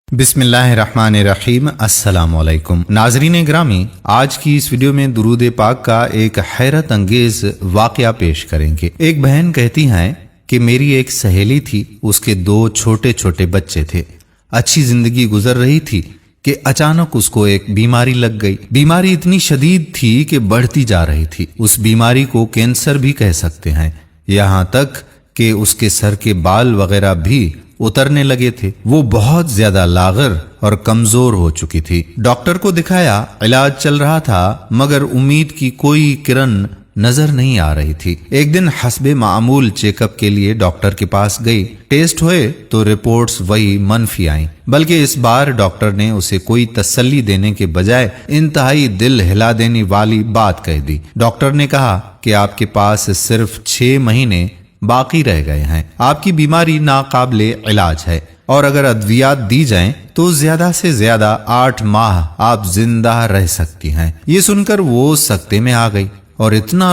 बिस्मिल्लाहिर्रहमानिर्रहीम। अस्सलाम वालेकुम नाजरीन ग्रामी, आज की इस वीडियो में दुरूद पाक का एक हैरत अंगेज वाकया पेश करेंगे। एक बहन कहती हैं कि मेरी एक सहेली थी, उसके 2 छोटे छोटे बच्चे थे। अच्छी जिंदगी गुजर रही थी कि अचानक उसको एक बीमारी लग गई। बीमारी इतनी शदीद थी कि बढ़ती जा रही थी। उस बीमारी को कैंसर भी कह सकते हैं। यहाँ तक कि उसके सर के बाल वगैरह भी उतरने लगे थे। वो बहुत ज्यादा लागर और कमजोर हो चुकी थी। डॉक्टर को दिखाया, इलाज चल रहा था, मगर उम्मीद की कोई किरण नजर नहीं आ रही थी। एक दिन हस्बे मामूल चेकअप के लिए डॉक्टर के पास गई। टेस्ट हुए तो रिपोर्ट्स वही मनफी आई, बल्कि इस बार डॉक्टर ने उसे कोई तसल्ली देने के बजाय इंतहाई दिल हिला देने वाली बात कह दी। डॉक्टर ने कहा कि आपके पास सिर्फ 6 महीने बाकी रह गए हैं। आपकी बीमारी नाकाबिले इलाज है और अगर अद्वियात दी जाएं तो ज्यादा से ज्यादा 8 माह आप जिंदा रह सकती हैं। ये सुनकर वो सकते में आ गई और इतना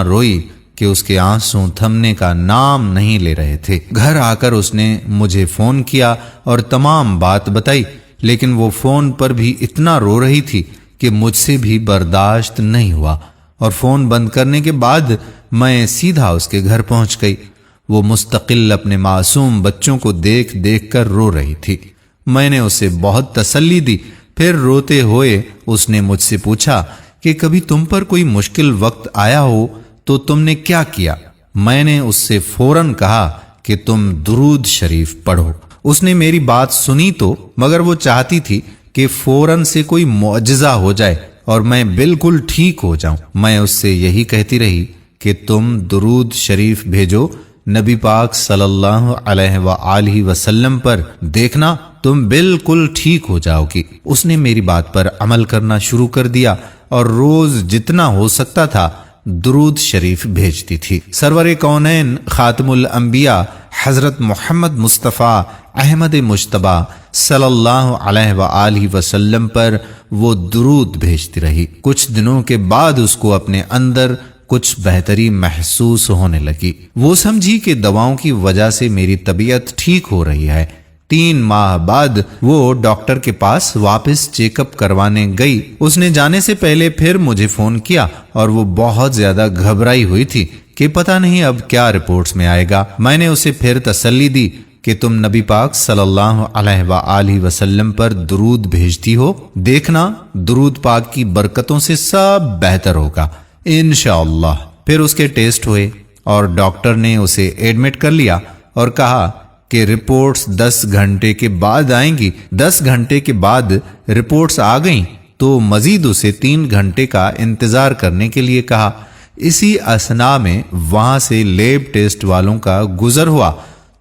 रोई कि उसके आंसू थमने का नाम नहीं ले रहे थे। घर आकर उसने मुझे फोन किया और तमाम बात बताई, लेकिन वो फोन पर भी इतना रो रही थी कि मुझसे भी बर्दाश्त नहीं हुआ और फोन बंद करने के बाद मैं सीधा उसके घर पहुंच गई। वो मुस्तकिल अपने मासूम बच्चों को देख देख कर रो रही थी। मैंने उसे बहुत तसल्ली दी। फिर रोते हुए उसने मुझसे पूछा कि कभी तुम पर कोई मुश्किल वक्त आया हो तो तुमने क्या किया। मैंने उससे फौरन कहा कि तुम दुरूद शरीफ पढ़ो। उसने मेरी बात सुनी तो, मगर वो चाहती थी कि फौरन से कोई मुअजिजा हो जाए और मैं बिल्कुल ठीक हो जाऊं। मैं उससे यही कहती रही कि तुम दुरूद शरीफ भेजो नबी पाक सल्लल्लाहु अलैहि वसल्लम पर, देखना तुम बिल्कुल ठीक हो जाओगी। उसने मेरी बात पर अमल करना शुरू कर दिया और रोज जितना हो सकता था दुरूद शरीफ भेजती थी। सरवर कौनैन खातमुल अंबिया हजरत मोहम्मद मुस्तफ़ा अहमद मुश्तबा सल्लल्लाहु अलैहि वसल्लम पर वो दुरूद भेजती रही। कुछ दिनों के बाद उसको अपने अंदर कुछ बेहतरी महसूस होने लगी। वो समझी कि दवाओं की वजह से मेरी तबीयत ठीक हो रही है। 3 माह बाद वो डॉक्टर के पास वापस चेकअप करवाने गई। उसने जाने से पहले फिर मुझे फोन किया और वो बहुत ज्यादा घबराई हुई थी कि पता नहीं अब क्या रिपोर्ट्स में आएगा। मैंने उसे फिर तसल्ली दी कि तुम नबी पाक सल्लल्लाहु अलैहि वसल्लम पर दुरूद भेजती हो, देखना दुरूद पाक की बरकतों से सब बेहतर होगा इंशाअल्लाह। फिर उसके टेस्ट हुए और डॉक्टर ने उसे एडमिट कर लिया और कहा कि रिपोर्ट्स 10 घंटे के बाद आएंगी। 10 घंटे के बाद रिपोर्ट्स आ गईं तो मजीद उसे 3 घंटे का इंतजार करने के लिए कहा। इसी असना में वहां से लैब टेस्ट वालों का गुजर हुआ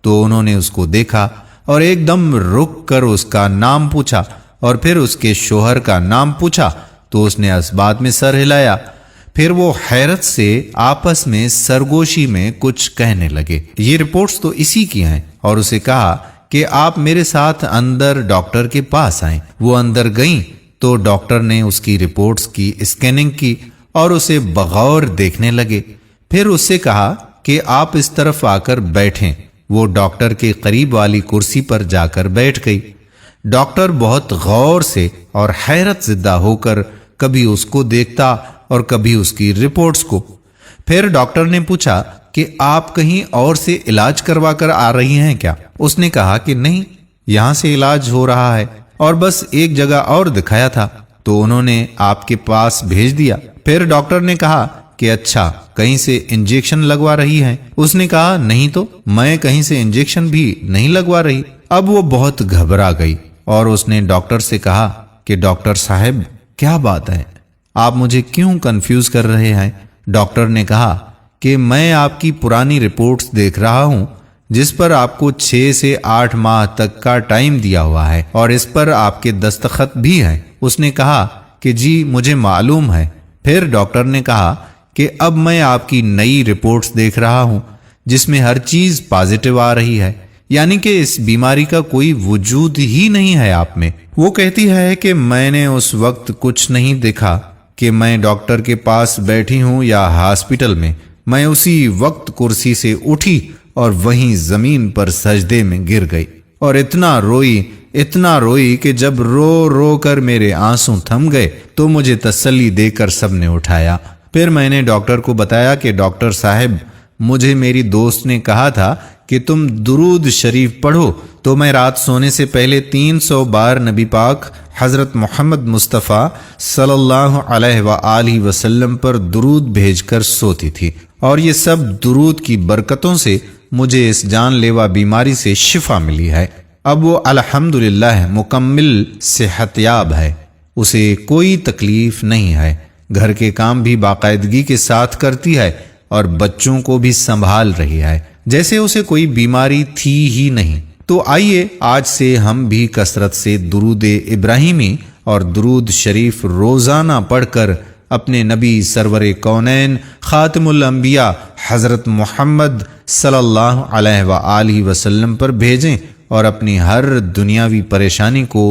तो उन्होंने उसको देखा और एकदम रुक कर उसका नाम पूछा और फिर उसके शोहर का नाम पूछा तो उसने इस बात में सर हिलाया। फिर वो हैरत से आपस में सरगोशी में कुछ कहने लगे। ये रिपोर्ट्स तो इसी की हैं और उसे कहा कि आप मेरे साथ अंदर डॉक्टर के पास आएं। वो अंदर गईं तो डॉक्टर ने उसकी रिपोर्ट्स की स्कैनिंग की और उसे बगौर देखने लगे। फिर उससे कहा कि आप इस तरफ आकर बैठें। वो डॉक्टर के करीब वाली कुर्सी पर जाकर बैठ गई। डॉक्टर बहुत गौर से और हैरत ज़िदा होकर कभी उसको देखता और कभी उसकी रिपोर्ट्स को। फिर डॉक्टर ने पूछा कि आप कहीं और से इलाज करवा कर आ रही हैं क्या। उसने कहा कि नहीं, यहां से इलाज हो रहा है और बस एक जगह और दिखाया था तो उन्होंने आपके पास भेज दिया। फिर डॉक्टर ने कहा कि अच्छा, कहीं से इंजेक्शन लगवा रही हैं। उसने कहा नहीं तो, मैं कहीं से इंजेक्शन भी नहीं लगवा रही। अब वो बहुत घबरा गई और उसने डॉक्टर से कहा कि डॉक्टर साहब, क्या बात है, आप मुझे क्यों कंफ्यूज कर रहे हैं। डॉक्टर ने कहा कि मैं आपकी पुरानी रिपोर्ट्स देख रहा हूं जिस पर आपको 6 से 8 माह तक का टाइम दिया हुआ है और इस पर आपके दस्तखत भी हैं। उसने कहा कि जी मुझे मालूम है। फिर डॉक्टर ने कहा कि अब मैं आपकी नई रिपोर्ट्स देख रहा हूं जिसमें हर चीज पॉजिटिव आ रही है, यानी कि इस बीमारी का कोई वजूद ही नहीं है आप में। वो कहती है कि मैंने उस वक्त कुछ नहीं देखा कि मैं डॉक्टर के पास बैठी हूं या हॉस्पिटल में। मैं उसी वक्त कुर्सी से उठी और वहीं जमीन पर सजदे में गिर गई और इतना रोई اتنا روئی کہ جب رو رو کر میرے آنسو تھم گئے تو مجھے تسلی دے کر سب نے اٹھایا۔ پھر میں نے ڈاکٹر کو بتایا کہ ڈاکٹر صاحب، مجھے میری دوست نے کہا تھا کہ تم درود شریف پڑھو، تو میں رات سونے سے پہلے 300 بار نبی پاک حضرت محمد مصطفیٰ صلی اللہ علیہ وآلہ وسلم پر درود بھیج کر سوتی تھی، اور یہ سب درود کی برکتوں سے مجھے اس جان لیوا بیماری سے شفا ملی ہے۔ اب وہ الحمدللہ مکمل صحت یاب ہے، اسے کوئی تکلیف نہیں ہے، گھر کے کام بھی باقاعدگی کے ساتھ کرتی ہے اور بچوں کو بھی سنبھال رہی ہے جیسے اسے کوئی بیماری تھی ہی نہیں۔ تو آئیے آج سے ہم بھی کثرت سے درود ابراہیمی اور درود شریف روزانہ پڑھ کر اپنے نبی سرور کونین خاتم الانبیاء حضرت محمد صلی اللہ علیہ وآلہ وسلم پر بھیجیں اور اپنی ہر دنیاوی پریشانی کو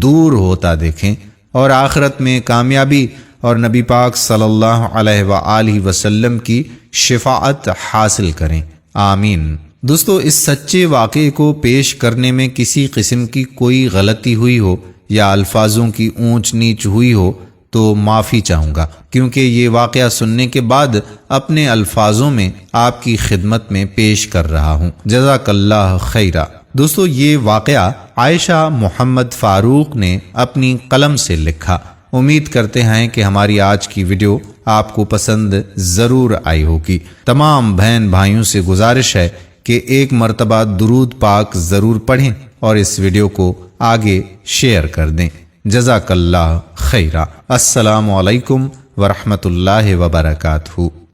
دور ہوتا دیکھیں اور آخرت میں کامیابی اور نبی پاک صلی اللہ علیہ وآلہ وسلم کی شفاعت حاصل کریں، آمین۔ دوستو، اس سچے واقعے کو پیش کرنے میں کسی قسم کی کوئی غلطی ہوئی ہو یا الفاظوں کی اونچ نیچ ہوئی ہو تو معافی چاہوں گا، کیونکہ یہ واقعہ سننے کے بعد اپنے الفاظوں میں آپ کی خدمت میں پیش کر رہا ہوں۔ جزاک اللہ خیرہ۔ دوستو، یہ واقعہ عائشہ محمد فاروق نے اپنی قلم سے لکھا۔ امید کرتے ہیں کہ ہماری آج کی ویڈیو آپ کو پسند ضرور آئی ہوگی۔ تمام بہن بھائیوں سے گزارش ہے کہ ایک مرتبہ درود پاک ضرور پڑھیں اور اس ویڈیو کو آگے شیئر کر دیں۔ جزاک اللہ خیرہ۔ السلام علیکم ورحمۃ اللہ وبرکاتہ۔